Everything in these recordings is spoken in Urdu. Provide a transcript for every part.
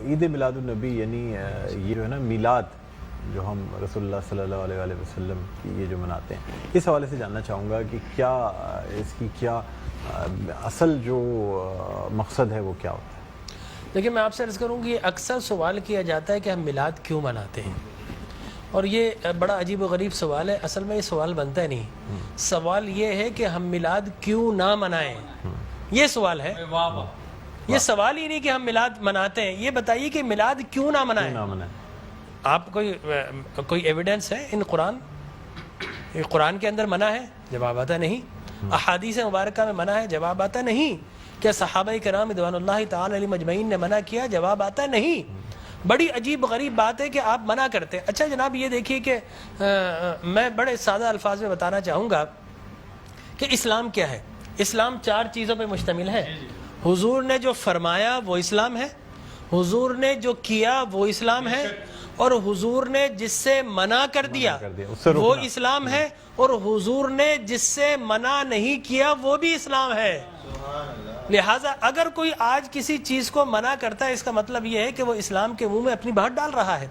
عید میلاد النبی یعنی یہ جو ہے نا میلاد جو ہم رسول اللہ صلی اللہ علیہ وآلہ وسلم کی یہ جو مناتے ہیں، اس حوالے سے جاننا چاہوں گا کہ کیا اس کی کیا اصل جو مقصد ہے وہ کیا ہوتا ہے؟ دیکھیں میں آپ سے عرض کروں کہ اکثر سوال کیا جاتا ہے کہ ہم میلاد کیوں مناتے ہیں، اور یہ بڑا عجیب و غریب سوال ہے. اصل میں یہ سوال بنتا ہے نہیں. سوال یہ ہے کہ ہم میلاد کیوں نہ منائیں، یہ سوال ہے. یہ سوال ہی نہیں کہ ہم میلاد مناتے ہیں، یہ بتائیے کہ میلاد کیوں نہ منائیں. آپ کوئی ایویڈنس ہے ان قرآن کے اندر منع ہے؟ جواب آتا نہیں. احادیث مبارکہ میں منع ہے؟ جواب آتا نہیں. کیا صحابہ کرام رضوان اللہ تعالی علیہم اجمعین نے منع کیا؟ جواب آتا نہیں. بڑی عجیب غریب بات ہے کہ آپ منع کرتے. اچھا جناب یہ دیکھیے کہ میں بڑے سادہ الفاظ میں بتانا چاہوں گا کہ اسلام کیا ہے. اسلام 4 چیزوں پہ مشتمل ہے. حضور نے جو فرمایا وہ اسلام ہے، حضور نے جو کیا وہ اسلام ہے، اور حضور نے جس سے منع کر دیا وہ اسلام ہے، اور حضور نے جس سے منع نہیں کیا وہ بھی اسلام ہے. لہٰذا اگر کوئی آج کسی چیز کو منع کرتا ہے، اس کا مطلب یہ ہے کہ وہ اسلام کے منہ میں اپنی بات ڈال رہا ہے.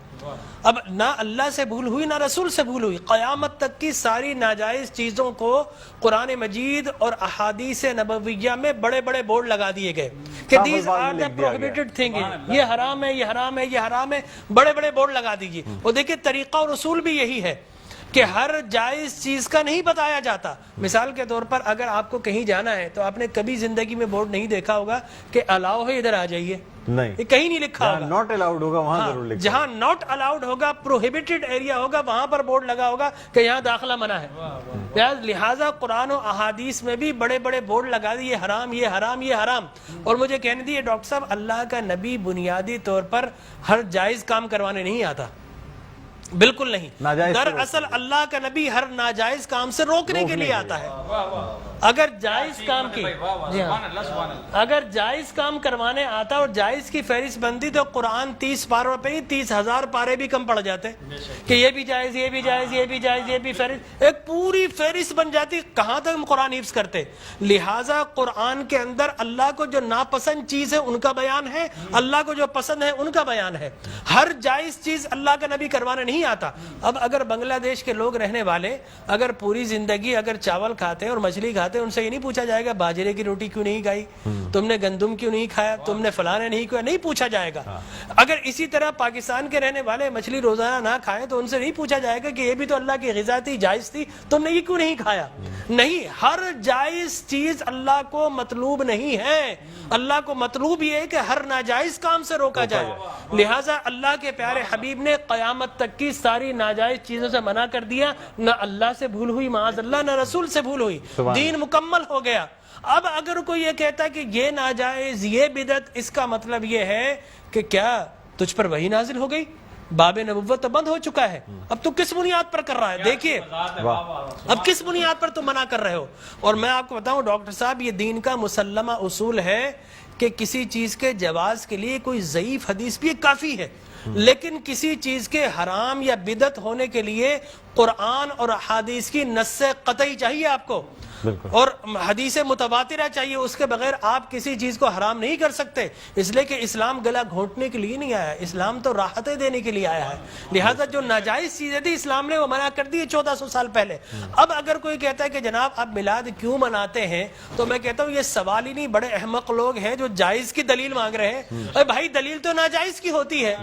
اب نہ اللہ سے بھول ہوئی نہ رسول سے بھول ہوئی. قیامت تک کی ساری ناجائز چیزوں کو قرآن مجید اور احادیث نبویہ میں بڑے بڑے بورڈ لگا دیے گئے کہ these are the prohibited thing, یہ حرام ہے، یہ حرام ہے، یہ حرام ہے. بڑے بڑے بورڈ لگا دیجیے. وہ دیکھیں طریقہ اور اصول بھی یہی ہے کہ ہر جائز چیز کا نہیں بتایا جاتا. مثال کے طور پر اگر آپ کو کہیں جانا ہے تو آپ نے کبھی زندگی میں بورڈ نہیں دیکھا ہوگا کہ الاؤ ہے ادھر آ جائیے، نہیں، یہ کہیں نہیں لکھا ہوگا. ناٹ الاؤڈ ہوگا وہاں ضرور لکھا، جہاں ناٹ الاؤڈ ہوگا، پروہیبٹڈ ایریا ہوگا، وہاں پر بورڈ لگا ہوگا کہ یہاں داخلہ منع ہے. لہٰذا قرآن و احادیث میں بھی بڑے بڑے بورڈ لگا دیے، یہ حرام، یہ حرام، یہ حرام. اور مجھے کہنے دیے ڈاکٹر صاحب اللہ کا نبی بنیادی طور پر ہر جائز کام کروانے نہیں آتا. بالکل نہیں. دراصل اللہ کا نبی ہر ناجائز کام سے روکنے کے لیے آتا ہے. اگر جائز کام کی اگر جائز کام کروانے آتا اور جائز کی فہرست بنتی تو قرآن 30 پاروں پہ ہی 30,000 پارے بھی کم پڑ جاتے کہ یہ بھی جائز، یہ بھی جائز، یہ بھی جائز، یہ بھی فہرست، ایک پوری فہرست بن جاتی. کہاں تک ہم قرآن حفظ کرتے؟ لہٰذا قرآن کے اندر اللہ کو جو ناپسند چیز ہے ان کا بیان ہے، اللہ کو جو پسند ہے ان کا بیان ہے. ہر جائز چیز اللہ کا نبی کروانے نہیں آتا. اب اگر بنگلہ دیش کے لوگ رہنے والے اگر پوری زندگی اگر چاول کھاتے اور مچھلی کھاتے، ان سے یہ نہیں پوچھا جائے گا باجرے کی روٹی کیوں نہیں کھائی، تم نے گندم کیوں نہیں کھایا، تم نے فلانے نہیں کیا، نہیں پوچھا جائے گا. اگر اسی طرح پاکستان کے رہنے والے مچھلی روزانہ نہ کھائیں تو ان سے نہیں پوچھا جائے گا کہ یہ بھی تو اللہ کی غذا تھی، جائز تھی، تم نے یہ کیوں نہیں کھایا. نہیں، ہر جائز چیز اللہ کو مطلوب نہیں ہے. اللہ کو مطلوب یہ ہے کہ ہر ناجائز کام سے روکا جائے. لہٰذا اللہ کے پیارے حبیب نے قیامت تک کی ساری ناجائز چیزوں سے منع کر دیا. نہ اللہ سے بھول ہوئی معاذ اللہ، نہ رسول سے بھول ہوئی. دین مکمل ہو گیا. اب اگر کوئی یہ کہتا ہے کہ یہ ناجائز، یہ بدعت، اس کا مطلب یہ ہے کہ کیا تجھ پر وحی نازل ہو گئی؟ باب نبوت تو بند ہو چکا ہے، اب تو کس بنیاد پر کر رہا ہے؟ دیکھیے اب کس بنیاد پر تم منع کر رہے ہو. اور میں آپ کو بتاؤں ڈاکٹر صاحب، یہ دین کا مسلمہ اصول ہے کہ کسی چیز کے جواز کے لیے کوئی ضعیف حدیث بھی کافی ہے، لیکن کسی چیز کے حرام یا بدعت ہونے کے لیے قرآن اور احادیث کی نص قطعی چاہیے آپ کو، اور حدیث متواترہ چاہیے. اس کے بغیر آپ کسی چیز کو حرام نہیں کر سکتے، اس لیے کہ اسلام گلا گھونٹنے کے لیے نہیں آیا، اسلام تو راحتیں دینے کے لیے آیا ہے. لہٰذا جو ناجائز چیزیں تھی اسلام نے وہ منع کر دی 1400 سال پہلے. اب اگر کوئی کہتا ہے کہ جناب آپ میلاد کیوں مناتے ہیں، تو میں کہتا ہوں یہ سوال ہی نہیں. بڑے احمق لوگ ہیں جو جائز کی دلیل مانگ رہے ہیں. ارے بھائی دلیل تو ناجائز کی ہوتی ہے،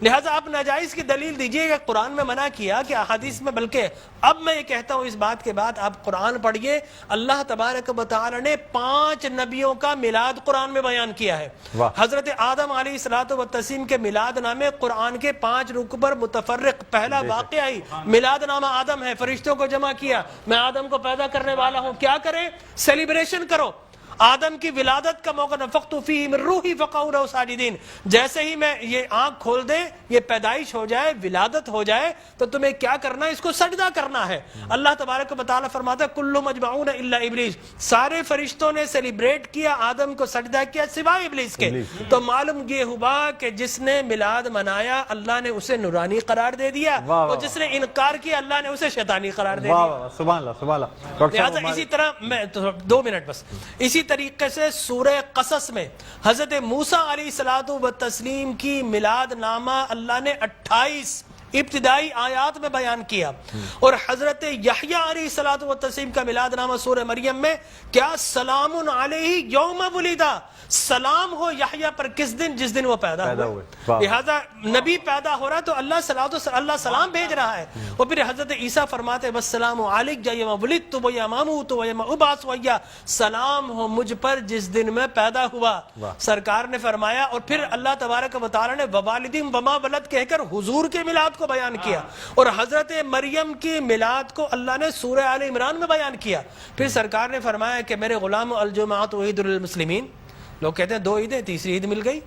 لہٰذا آپ ناجائز کی دلیل دیجئے کہ قرآن میں منع کیا کہ احادیث میں. بلکہ اب میں یہ کہتا ہوں اس بات کے بعد آپ قرآن پڑھیے. اللہ تبارک و تعالی نے 5 نبیوں کا میلاد قرآن میں بیان کیا ہے. حضرت آدم علیہ الصلوۃ والتسلیم کے میلاد نامے قرآن کے 5 رکوع پر متفرق. پہلا واقعہ ہی میلاد نامہ آدم ہے. فرشتوں کو جمع کیا، میں آدم کو پیدا کرنے والا ہوں. کیا کریں؟ سیلیبریشن کرو. آدم کی ولادت کا موقع، نفخت فیہ من روحی فقعوا لہ ساجدین. جیسے ہی میں یہ آنکھ کھول دے، یہ پیدائش ہو جائے، ولادت ہو جائے، تو تمہیں کیا کرنا ہے؟ اس کو سجدہ کرنا ہے. اللہ تبارک و تعالیٰ فرماتا ہے کل مجمعون الا ابلیس. سارے فرشتوں نے سیلیبریٹ کیا، آدم کو سجدہ کیا سوائے ابلیس کے. تو معلوم یہ ہوا کہ جس نے میلاد منایا اللہ نے اسے نورانی قرار دے دیا، اور جس نے انکار کیا اللہ نے اسے شیطانی قرار دے دیا. سبحان اللہ، سبحان اللہ. لہٰذا اسی طرح میں 2 منٹ بس، اسی طریقے سے سورہ قصص میں حضرت موسیٰ علیہ الصلوۃ والتسلیم کی میلاد نامہ اللہ نے 28 ابتدائی آیات میں بیان کیا، اور حضرت یحییٰ علیہ الصلوۃ والتسلیم کا میلاد نامہ سورہ مریم میں کیا سلام علیہ یوم ولدا، سلام ہو یحییٰ پر کس دن؟ جس دن وہ پیدا ہوئے۔ لہذا نبی پیدا ہو رہا تو اللہ سلام بھیج رہا ہے، اور پھر حضرت عیسیٰ فرماتے والسلام علیک یوم ولدت ویوم اموت ویوم ابعث حیا، سلام ہو مجھ پر جس دن میں پیدا ہوا۔ سرکار نے فرمایا، اور پھر اللہ تبارک و تعالی نے ووالدین وما ولد کہہ کر حضور کے میلاد کو بیان کیا، اور حضرت مریم کی میلاد کو اللہ نے سورہ آل عمران میں بیان کیا۔ پھر سرکار نے فرمایا کہ میرے غلام الجمعۃ عید للمسلمین، لوگ کہتے ہیں 2 عیدیں، تیسری عید مل گئی۔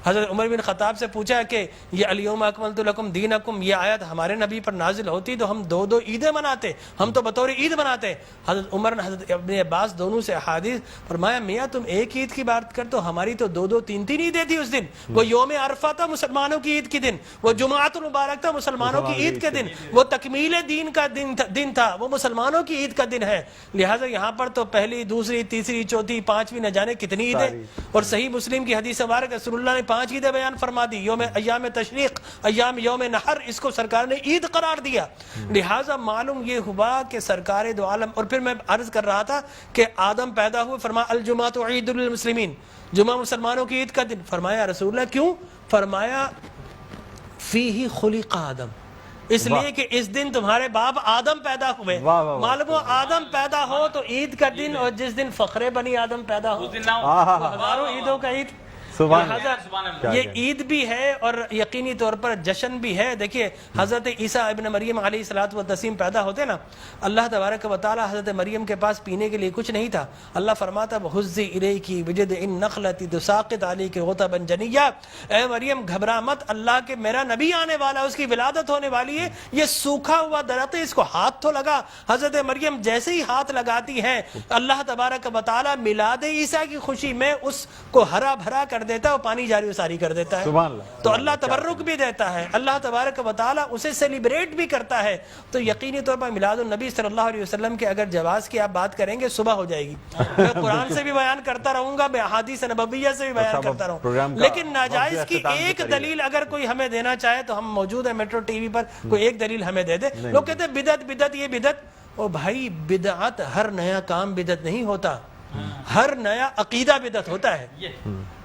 حضرت عمر بن خطاب سے پوچھا کہ یہ الیوم اکملت لکم دینکم، یہ آیت ہمارے نبی پر نازل ہوتی تو ہم 2 عیدیں مناتے، ہم تو بطور عید مناتے۔ حضرت عمر نے حضرت ابن عباس دونوں سے احادیث فرمایا، میاں تم ایک عید کی بات کر تو ہماری تو 2 3 عیدیں تھی اس دن۔ وہ یوم عرفہ تھا مسلمانوں کی عید کے دن، وہ جمعۃ المبارک تھا مسلمانوں کی عید کے دن، وہ تکمیل دین کا دن تھا، وہ مسلمانوں کی عید کا دن ہے۔ لہٰذا یہاں پر تو پہلی، دوسری، تیسری، چوتھی، 5ویں نہ جانے کتنی عیدیں، اور صحیح مسلم کی حدیث مبارک رسول اللہ نے 5 عیدیں بیان فرما دی، ایام تشریق، یوم نحر، اس کو سرکار نے عید قرار دیا۔ لہٰذا معلوم یہ ہوا کہ سرکار دو عالم، اور پھر میں عرض کر رہا تھا کہ آدم پیدا ہوئے، فرمایا الجمعۃ عید للمسلمین، جمعہ مسلمانوں کی عید کا دن۔ فرمایا رسول اللہ کیوں؟ فرمایا فیہ خلق آدم، اس لیے کہ اس دن تمہارے باپ آدم پیدا ہوئے۔ معلوم ہو آدم پیدا ہو تو عید کا دن، اور جس دن فخر بنی آدم پیدا ہو وہ ہزاروں عیدوں کا عید۔ یہ عید بھی ہے اور یقینی طور پر جشن بھی ہے۔ دیکھیے حضرت عیسیٰ ابن مریم علیہ الصلوۃ والتسلیم پیدا ہوتے نا، اللہ تبارک و تعالی حضرت مریم کے پاس پینے کے لیے کچھ نہیں تھا، اللہ فرماتا وَحُزِّ إِلَيْكِ بِجِذْعِ النَّخْلَةِ تُسَاقِطْ عَلَيْكِ رُطَبًا جَنِيًّا، اے مریم گھبرا مت، اللہ کے میرا نبی آنے والا ہے، اس کی ولادت ہونے والی ہے، یہ سوکھا ہوا درخت ہے، اس کو ہاتھ تو لگا۔ حضرت مریم جیسے ہی ہاتھ لگاتی ہے، اللہ تبارک و تعالی میلاد عیسیٰ کی خوشی میں اس کو ہرا بھرا کر دیتا ہے، اور پانی جاری و ساری کر دیتا ہے۔ تو اللہ تبرک بھی دیتا ہے، اللہ تبارک و تعالی اسے سیلیبریٹ بھی کرتا ہے۔ تو یقینی طور پر میلاد النبی صلی اللہ علیہ وسلم کے اگر جواز کی آپ بات کریں گے صبح ہو جائے گی، میں قرآن سے بھی بیان کرتا رہوں گا، میں احادیث نبویہ سے بھی بیان کرتا رہوں، لیکن ناجائز کی ایک دلیل اگر کوئی ہمیں دینا چاہے تو ہم موجود ہیں میٹرو ٹی وی پر، کوئی ایک دلیل ہمیں دے دے۔ لوگ کہتے ہیں بدعت بدعت، یہ بدعت، او بھائی بدعت ہر نیا کام بدعت نہیں ہوتا، ہر نیا عقیدہ بدعت ہوتا ہے۔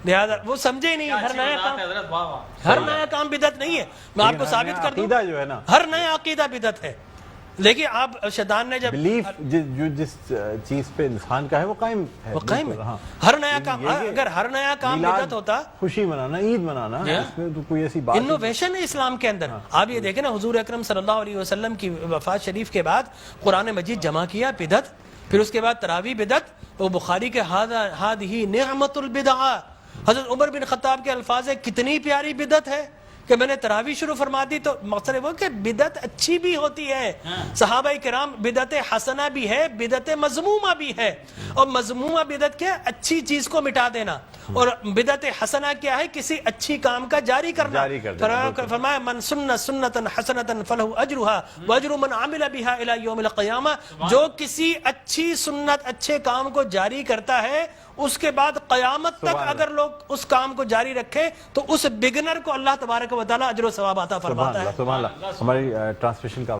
لہذا وہ سمجھے نہیں، ہر نیا کام بدعت نہیں ہے۔ میں آپ کو ثابت کر دوں، جو ہے نا ہر نیا عقیدہ بدعت ہے۔ لیکن آپ شیطان نے جب بلیف جو جس چیز پہ انسان کا ہے وہ قائم ہے، وہ قائم ہے۔ ہر نیا کام، اگر ہر نیا کام بدعت ہوتا، خوشی منانا، عید منانا، اس میں تو کوئی ایسی بات انوویشن ہے اسلام کے اندر۔ آپ یہ دیکھیں نا، حضور اکرم صلی اللہ علیہ وسلم کی وفات شریف کے بعد قرآن مجید جمع کیا، بدعت، پھر اس کے بعد تراویح بدعت، وہ بخاری کے ہذہ نعمت البدع، حضرت عمر بن خطاب کے الفاظ ہے کتنی پیاری بدعت ہے کہ میں نے تراویح شروع فرما دی۔ تو مقصد وہ کہ بدعت اچھی بھی ہوتی ہے، صحابہ کرام بدعت حسنہ بھی ہے، بدعت مذمومہ بھی ہے، اور مذمومہ بدعت کیا ہے؟ اچھی چیز کو مٹا دینا، اور بدعت حسنہ کیا ہے؟ کسی اچھی کام کا جاری کرنا۔ فرمایا من سن سنتا حسنتا فلہ اجرھا واجر من عمل بھا الی یوم القیامہ، جو کسی اچھی سنت، اچھے کام کو جاری کرتا ہے، اس کے بعد قیامت تک اگر لوگ اس کام کو جاری رکھے تو اس بگنر کو اللہ تبارک و تعالی اجر و ثواب عطا فرماتا ہے۔ سبحان اللہ۔ ہماری ٹرانسمیشن کا